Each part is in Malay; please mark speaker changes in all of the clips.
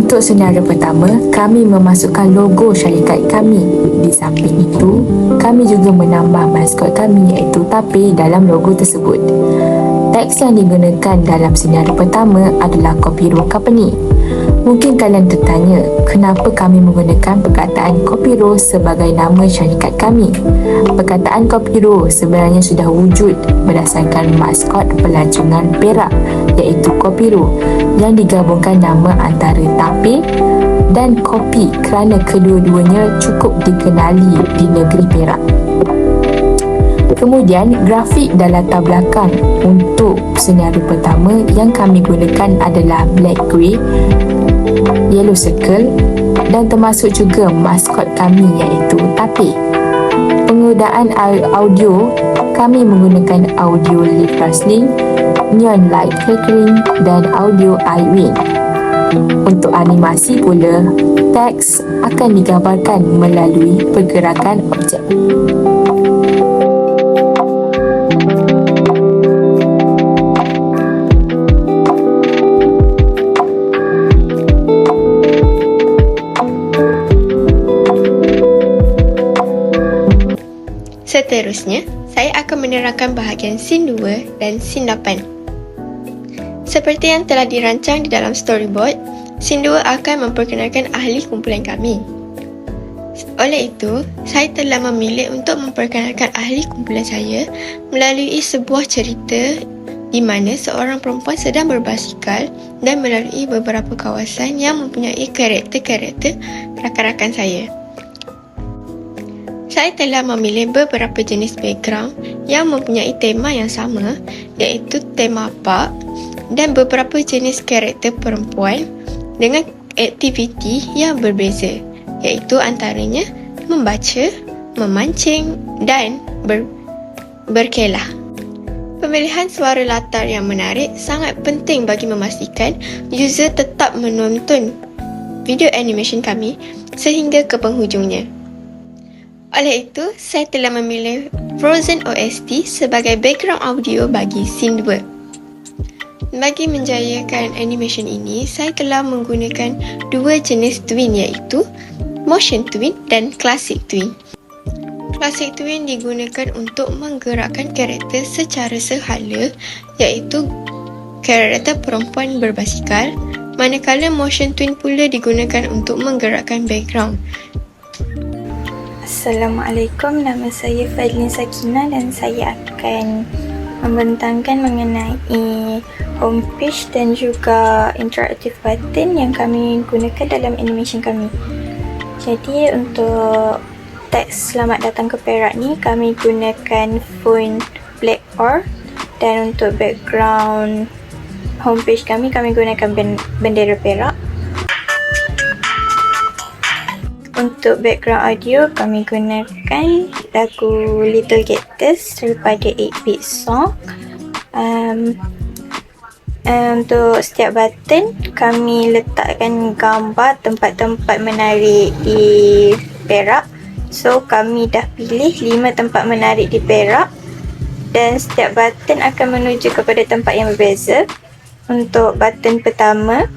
Speaker 1: Untuk senario pertama, kami memasukkan logo syarikat kami. Di samping itu, kami juga menambah maskot kami iaitu tape dalam logo tersebut. Teks yang digunakan dalam senario pertama adalah Kopiro Company. Mungkin kalian tertanya, kenapa kami menggunakan perkataan Kopiro sebagai nama syarikat kami? Perkataan Kopiro sebenarnya sudah wujud berdasarkan maskot pelancongan Perak iaitu Kopiro yang digabungkan nama antara tape dan kopi kerana kedua-duanya cukup dikenali di negeri Perak. Kemudian, grafik dan latar belakang untuk senario pertama yang kami gunakan adalah black grey, yellow circle dan termasuk juga maskot kami iaitu tape. Penggunaan audio, kami menggunakan audio leaf rustling, neon light flickering dan audio iWing. Untuk animasi pula, teks akan digambarkan melalui pergerakan objek.
Speaker 2: Seterusnya, saya akan menerangkan bahagian scene 2 dan scene 8. Seperti yang telah dirancang di dalam storyboard, scene 2 akan memperkenalkan ahli kumpulan kami. Oleh itu, saya telah memilih untuk memperkenalkan ahli kumpulan saya melalui sebuah cerita di mana seorang perempuan sedang berbasikal dan melalui beberapa kawasan yang mempunyai karakter-karakter rakan-rakan saya. Saya telah memilih beberapa jenis background yang mempunyai tema yang sama iaitu tema park dan beberapa jenis karakter perempuan dengan aktiviti yang berbeza iaitu antaranya membaca, memancing dan berkelah. Pemilihan suara latar yang menarik sangat penting bagi memastikan user tetap menonton video animation kami sehingga ke penghujungnya. Oleh itu, saya telah memilih Frozen OST sebagai background audio bagi scene 2. Bagi menjayakan animation ini, saya telah menggunakan dua jenis twin iaitu motion twin dan classic twin. Classic twin digunakan untuk menggerakkan karakter secara sehala iaitu karakter perempuan berbasikal, manakala motion twin pula digunakan untuk menggerakkan background.
Speaker 3: Assalamualaikum, nama saya Fadlin Sakinah dan saya akan membentangkan mengenai homepage dan juga interactive button yang kami gunakan dalam animation kami. Jadi untuk teks selamat datang ke Perak ni kami gunakan font Black Or dan untuk background homepage kami gunakan bendera Perak. Untuk background audio, kami gunakan lagu Little Cactus daripada 8-Bit Song. Untuk setiap button, kami letakkan gambar tempat-tempat menarik di Perak. So, kami dah pilih 5 tempat menarik di Perak dan setiap button akan menuju kepada tempat yang berbeza. Untuk button pertama,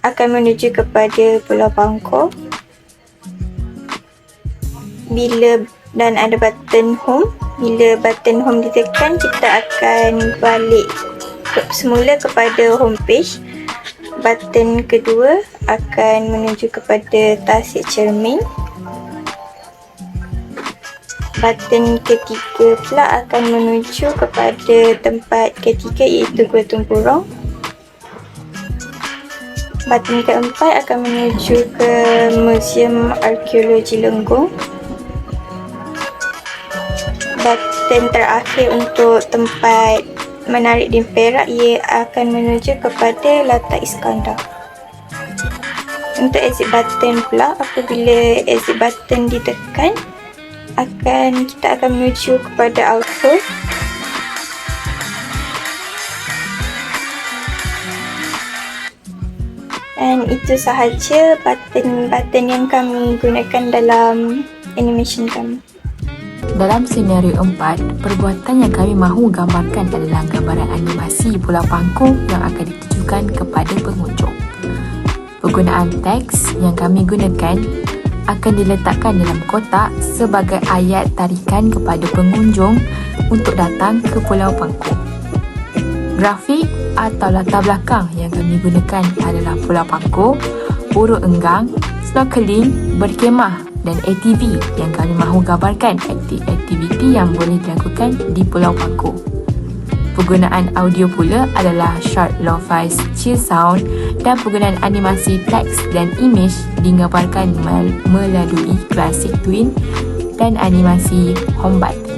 Speaker 3: akan menuju kepada Pulau Bangkok. Dan ada button home. Bila button home ditekan, kita akan balik semula kepada homepage. Button kedua akan menuju kepada Tasik Cermin. Button ketiga pula akan menuju kepada tempat ketiga iaitu Gua Tempurung. Button keempat akan menuju ke Museum Arkeologi Lenggong. Button terakhir untuk tempat menarik di Perak, ia akan menuju kepada Latar Iskandar. Untuk exit button pula, apabila exit button ditekan, kita akan menuju kepada auto. Dan itu sahaja button-button yang kami gunakan dalam animation kami.
Speaker 1: Dalam senario 4, perbuatan yang kami mahu gambarkan adalah gambaran animasi Pulau Pangkor yang akan ditujukan kepada pengunjung. Penggunaan teks yang kami gunakan akan diletakkan dalam kotak sebagai ayat tarikan kepada pengunjung untuk datang ke Pulau Pangkor. Grafik atau latar belakang yang kami gunakan adalah Pulau Pangkor, Urut Enggang, snorkeling, berkemah dan ATV yang kami mahu gambarkan aktiviti yang boleh dilakukan di Pulau Pangkor. Penggunaan audio pula adalah short lo-fi chill sound dan penggunaan animasi teks dan image digambarkan melalui Classic Twin dan animasi home button.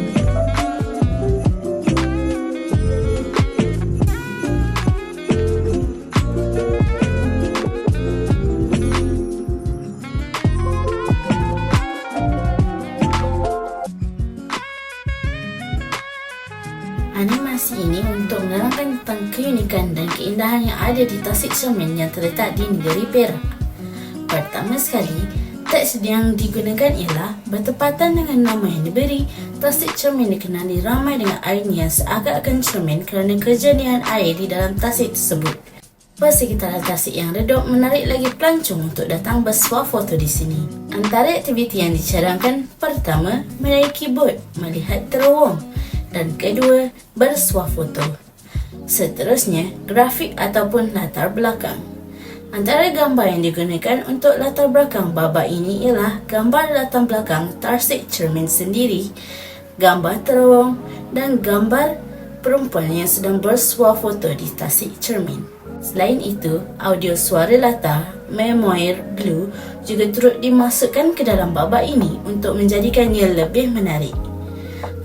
Speaker 4: Animasi ini untuk menerangkan tentang keunikan dan keindahan yang ada di Tasik Cermin yang terletak di negeri Perak. Pertama sekali, teks yang digunakan ialah bertepatan dengan nama yang diberi. Tasik Cermin dikenali ramai dengan airnya yang seakan-akan cermin kerana kejernihan air di dalam tasik tersebut. Persekitaran tasik yang redup menarik lagi pelancong untuk datang bersuah foto di sini. Antara aktiviti yang dicadangkan, pertama, menaiki bot, melihat terowong, dan kedua, bersuah foto. Seterusnya, grafik ataupun latar belakang. Antara gambar yang digunakan untuk latar belakang babak ini ialah gambar latar belakang Tasik Cermin sendiri, gambar terowong dan gambar perempuan yang sedang bersuah foto di Tasik Cermin. Selain itu, audio suara latar Memoir Blue juga turut dimasukkan ke dalam babak ini untuk menjadikannya lebih menarik.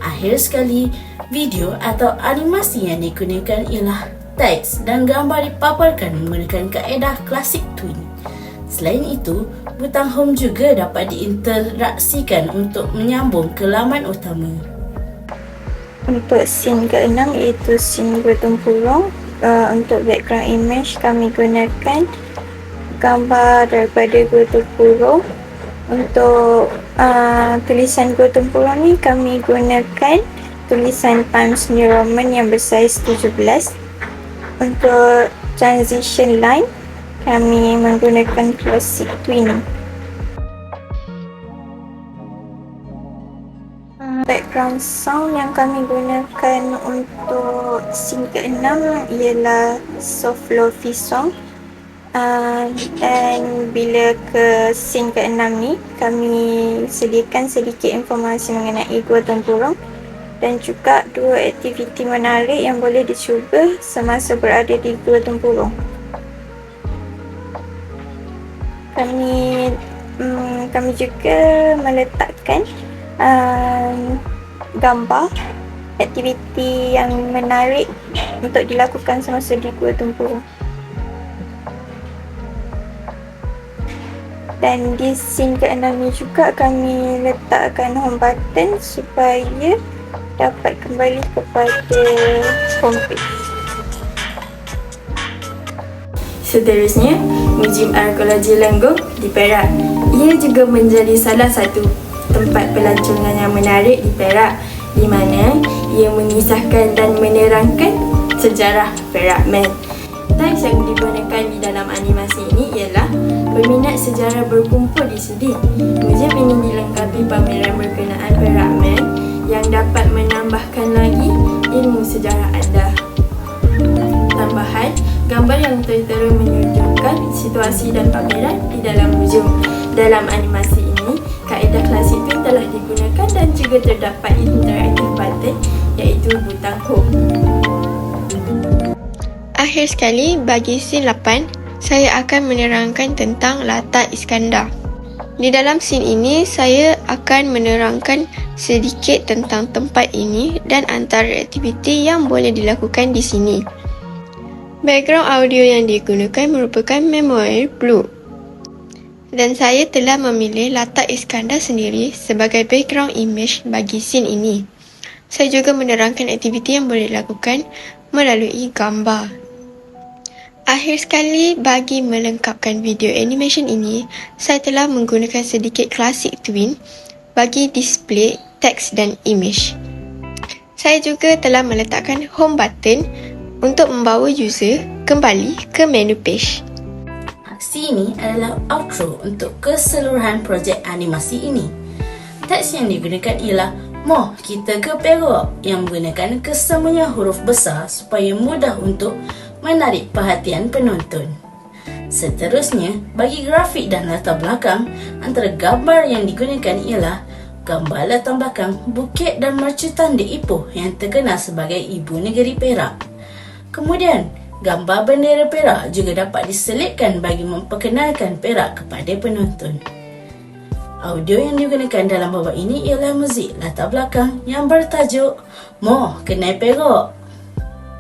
Speaker 4: Akhir sekali, video atau animasi yang digunakan ialah teks dan gambar dipaparkan menggunakan kaedah Classic Twin. Selain itu, butang home juga dapat diinteraksikan untuk menyambung ke laman utama.
Speaker 3: Untuk scene ke-6 iaitu scene bertempurung, untuk background image kami gunakan gambar daripada Gua Tempurung. Untuk tulisan Gua Tempurung ni kami gunakan tulisan Times New Roman yang bersaiz 17. Untuk transition line kami menggunakan Classic Twin. Background sound yang kami gunakan untuk scene ke-6 ialah soft lo-fi song. Dan bila ke scene ke-6 ni, kami sediakan sedikit informasi mengenai Gua Tempurung dan juga dua aktiviti menarik yang boleh dicuba semasa berada di Gua Tempurung. Kami juga meletakkan gambar aktiviti yang menarik untuk dilakukan semasa di Gua Tempurung. Dan di scene ke-6 ni juga kami letakkan home button supaya dapat kembali kepada homepage.
Speaker 5: Seterusnya, Museum Arkeologi Lenggong di Perak. Ia juga menjadi salah satu tempat pelancongan yang menarik di Perak, di mana ia mengisahkan dan menerangkan sejarah Perak Man. Teks yang digunakan di dalam animasi ini ialah peminat sejarah berkumpul di sini. Museum ini dilengkapi pameran berkenaan Perak Man yang dapat menambahkan lagi ilmu sejarah anda. Tambahan, gambar yang tertera menunjukkan situasi dan pameran di dalam museum. Dalam animasi ini, kaedah klasik Twin telah digunakan dan juga terdapat interactive button iaitu butang home.
Speaker 2: Akhir sekali, bagi scene 8, saya akan menerangkan tentang Latar Iskandar. Di dalam scene ini, saya akan menerangkan sedikit tentang tempat ini dan antara aktiviti yang boleh dilakukan di sini. Background audio yang digunakan merupakan Memorial Blue. Dan saya telah memilih latar Iskandar sendiri sebagai background image bagi scene ini. Saya juga menerangkan aktiviti yang boleh dilakukan melalui gambar. Akhir sekali, bagi melengkapkan video animation ini, saya telah menggunakan sedikit Classic Twin bagi display teks dan image. Saya juga telah meletakkan home button untuk membawa user kembali ke menu page.
Speaker 4: Aksi ini adalah outro untuk keseluruhan projek animasi ini. Teks yang digunakan ialah Moh kita ke Perak yang menggunakan kesemuanya huruf besar supaya mudah untuk menarik perhatian penonton. Seterusnya, bagi grafik dan latar belakang, antara gambar yang digunakan ialah gambar latar belakang Bukit dan Mercutan di Ipoh yang terkenal sebagai Ibu Negeri Perak. Kemudian, gambar bendera Perak juga dapat diselitkan bagi memperkenalkan Perak kepada penonton. Audio yang digunakan dalam babak ini ialah muzik latar belakang yang bertajuk Moh Kenal Perak